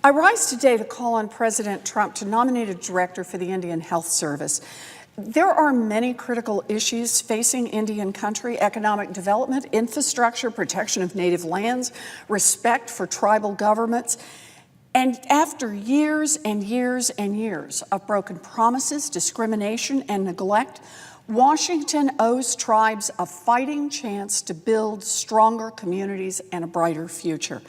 I rise today to call on President Trump to nominate a director for the Indian Health Service. There are many critical issues facing Indian country: economic development, infrastructure, protection of native lands, respect for tribal governments. And after years and years and years of broken promises, discrimination, and neglect, Washington owes tribes a fighting chance to build stronger communities and a brighter future.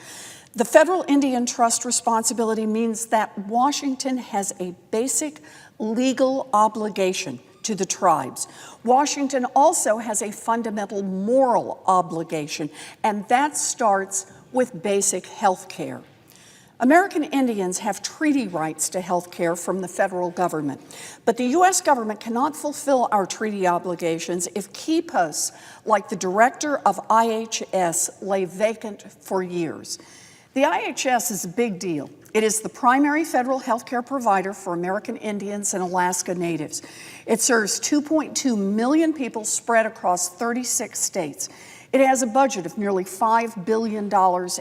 The Federal Indian Trust responsibility means that Washington has a basic legal obligation to the tribes. Washington also has a fundamental moral obligation, and that starts with basic health care. American Indians have treaty rights to health care from the federal government, but the U.S. government cannot fulfill our treaty obligations if key posts like the director of IHS lay vacant for years. The IHS is a big deal. It is the primary federal healthcare provider for American Indians and Alaska Natives. It serves 2.2 million people spread across 36 states. It has a budget of nearly $5 billion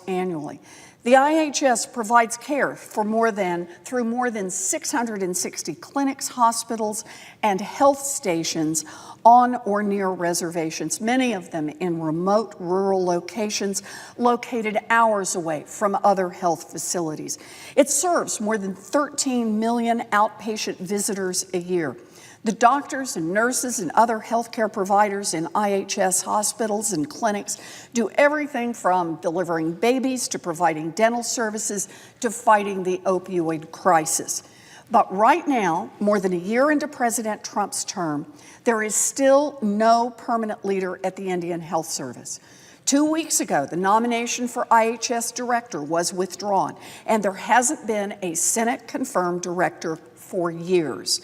annually. The IHS provides care through more than 660 clinics, hospitals, and health stations on or near reservations, many of them in remote rural locations located hours away from other health facilities. It serves more than 13 million outpatient visitors a year. The doctors and nurses and other healthcare providers in IHS hospitals and clinics do everything from delivering babies to providing dental services to fighting the opioid crisis. But right now, more than a year into President Trump's term, there is still no permanent leader at the Indian Health Service. 2 weeks ago, the nomination for IHS director was withdrawn, and there hasn't been a Senate-confirmed director for years.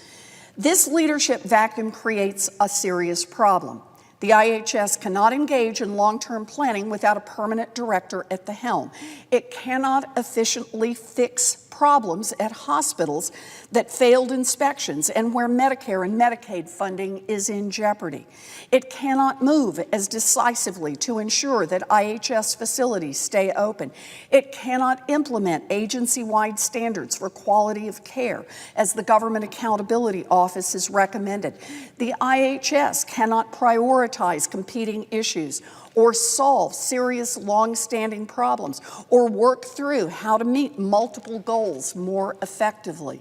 This leadership vacuum creates a serious problem. The IHS cannot engage in long-term planning without a permanent director at the helm. It cannot efficiently fix problems at hospitals that failed inspections and where Medicare and Medicaid funding is in jeopardy. It cannot move as decisively to ensure that IHS facilities stay open. It cannot implement agency-wide standards for quality of care, as the Government Accountability Office has recommended. The IHS cannot prioritize competing issues or solve serious long-standing problems, or work through how to meet multiple goals more effectively.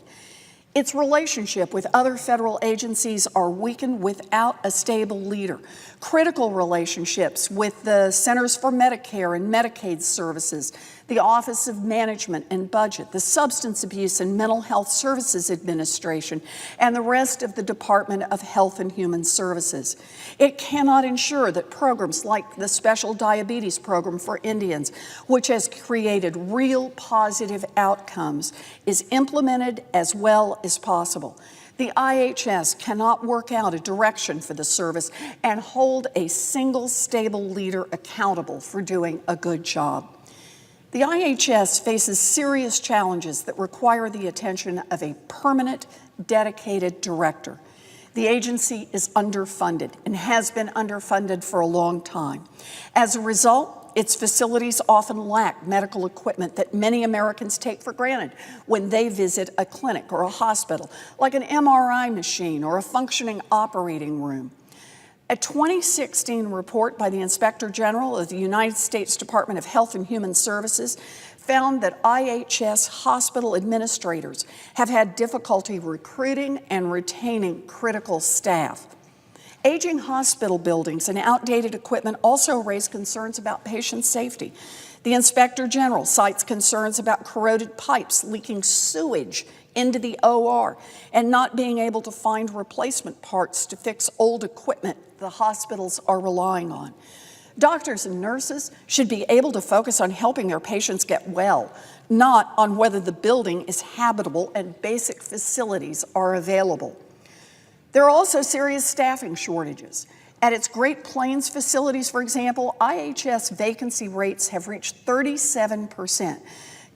Its relationship with other federal agencies are weakened without a stable leader. Critical relationships with the Centers for Medicare and Medicaid Services, the Office of Management and Budget, the Substance Abuse and Mental Health Services Administration, and the rest of the Department of Health and Human Services. It cannot ensure that programs like the Special Diabetes Program for Indians, which has created real positive outcomes, is implemented as well as possible. The IHS cannot work out a direction for the service and hold a single stable leader accountable for doing a good job. The IHS faces serious challenges that require the attention of a permanent, dedicated director. The agency is underfunded and has been underfunded for a long time. As a result, its facilities often lack medical equipment that many Americans take for granted when they visit a clinic or a hospital, like an MRI machine or a functioning operating room. A 2016 report by the Inspector General of the United States Department of Health and Human Services found that IHS hospital administrators have had difficulty recruiting and retaining critical staff. Aging hospital buildings and outdated equipment also raise concerns about patient safety. The Inspector General cites concerns about corroded pipes leaking sewage into the OR and not being able to find replacement parts to fix old equipment the hospitals are relying on. Doctors and nurses should be able to focus on helping their patients get well, not on whether the building is habitable and basic facilities are available. There are also serious staffing shortages. At its Great Plains facilities, for example, IHS vacancy rates have reached 37%.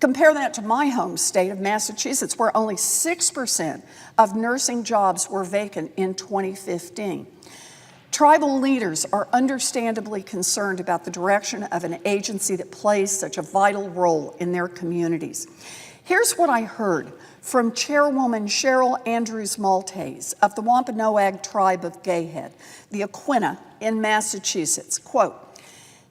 Compare that to my home state of Massachusetts, where only 6% of nursing jobs were vacant in 2015. Tribal leaders are understandably concerned about the direction of an agency that plays such a vital role in their communities. Here's what I heard from Chairwoman Cheryl Andrews Maltese of the Wampanoag tribe of Gayhead, the Aquinnah in Massachusetts. Quote,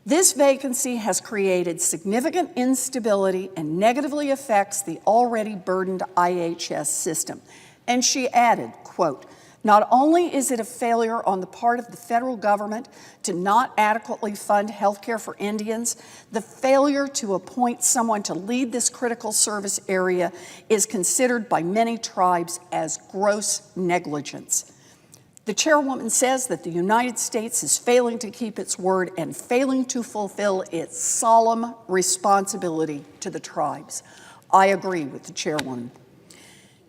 "This vacancy has created significant instability and negatively affects the already burdened IHS system." And she added, quote, "Not only is it a failure on the part of the federal government to not adequately fund health care for Indians, the failure to appoint someone to lead this critical service area is considered by many tribes as gross negligence." The chairwoman says that the United States is failing to keep its word and failing to fulfill its solemn responsibility to the tribes. I agree with the chairwoman.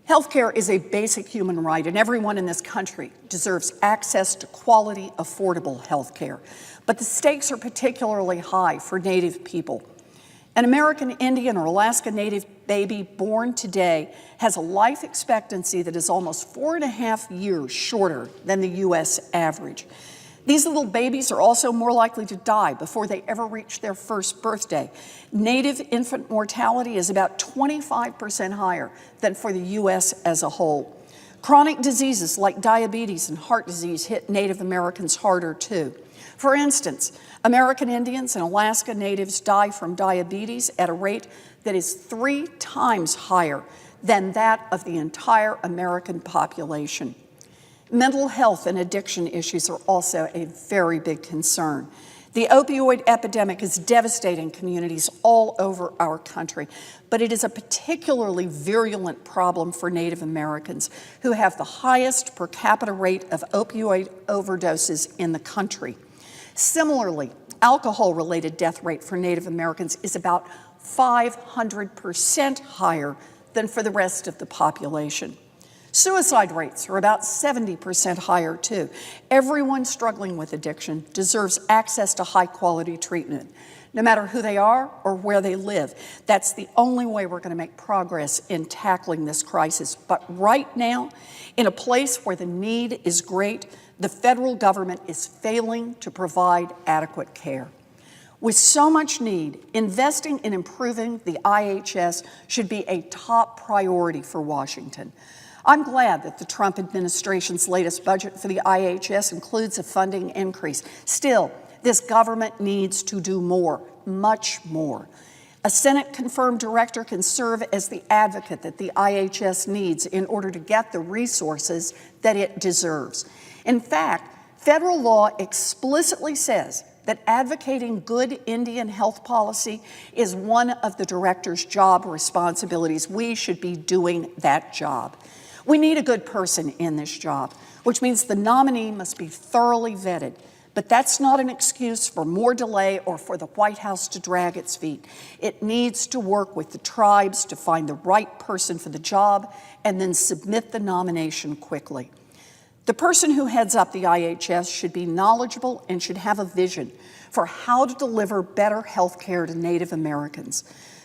Healthcare is a basic human right, and everyone in this country deserves access to quality, affordable health care. But the stakes are particularly high for Native people. An American Indian or Alaska Native baby born today has a life expectancy that is almost 4.5 years shorter than the U.S. average. These little babies are also more likely to die before they ever reach their first birthday. Native infant mortality is about 25% higher than for the U.S. as a whole. Chronic diseases like diabetes and heart disease hit Native Americans harder too. For instance, American Indians and Alaska Natives die from diabetes at a rate that is 3 times higher than that of the entire American population. Mental health and addiction issues are also a very big concern. The opioid epidemic is devastating communities all over our country, but it is a particularly virulent problem for Native Americans, who have the highest per capita rate of opioid overdoses in the country. Similarly, alcohol-related death rate for Native Americans is about 500% higher than for the rest of the population. Suicide rates are about 70% higher too. Everyone struggling with addiction deserves access to high-quality treatment, no matter who they are or where they live. That's the only way we're going to make progress in tackling this crisis. But right now, in a place where the need is great, the federal government is failing to provide adequate care. With so much need, investing in improving the IHS should be a top priority for Washington. I'm glad that the Trump administration's latest budget for the IHS includes a funding increase. Still, this government needs to do more, much more. A Senate-confirmed director can serve as the advocate that the IHS needs in order to get the resources that it deserves. In fact, federal law explicitly says that advocating good Indian health policy is one of the director's job responsibilities. We should be doing that job. We need a good person in this job, which means the nominee must be thoroughly vetted. But that's not an excuse for more delay or for the White House to drag its feet. It needs to work with the tribes to find the right person for the job and then submit the nomination quickly. The person who heads up the IHS should be knowledgeable and should have a vision for how to deliver better health care to Native Americans.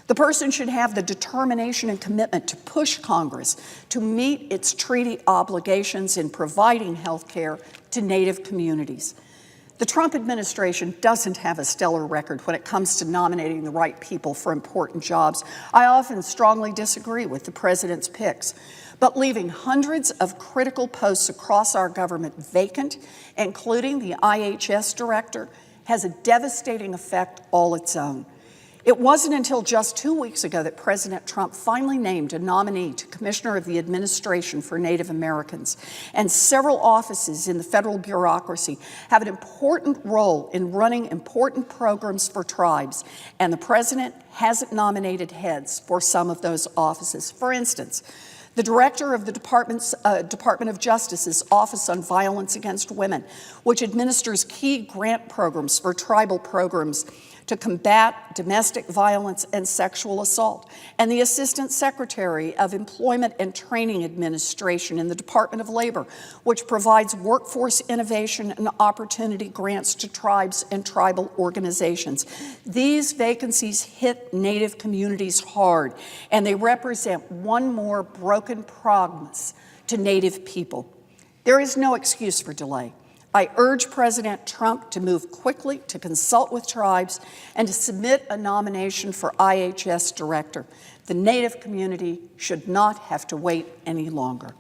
The person should have the determination and commitment to push Congress to meet its treaty obligations in providing health care to Native communities. The Trump administration doesn't have a stellar record when it comes to nominating the right people for important jobs. I often strongly disagree with the president's picks. But leaving hundreds of critical posts across our government vacant, including the IHS director, has a devastating effect all its own. It wasn't until just 2 weeks ago that President Trump finally named a nominee to Commissioner of the Administration for Native Americans, and several offices in the federal bureaucracy have an important role in running important programs for tribes, and the president hasn't nominated heads for some of those offices. For instance, the director of the Department of Justice's Office on Violence Against Women, which administers key grant programs for tribal programs to combat domestic violence and sexual assault, and the Assistant Secretary of Employment and Training Administration in the Department of Labor, which provides workforce innovation and opportunity grants to tribes and tribal organizations. These vacancies hit Native communities hard, and they represent one more broken promise to Native people. There is no excuse for delay. I urge President Trump to move quickly to consult with tribes and to submit a nomination for IHS director. The Native community should not have to wait any longer.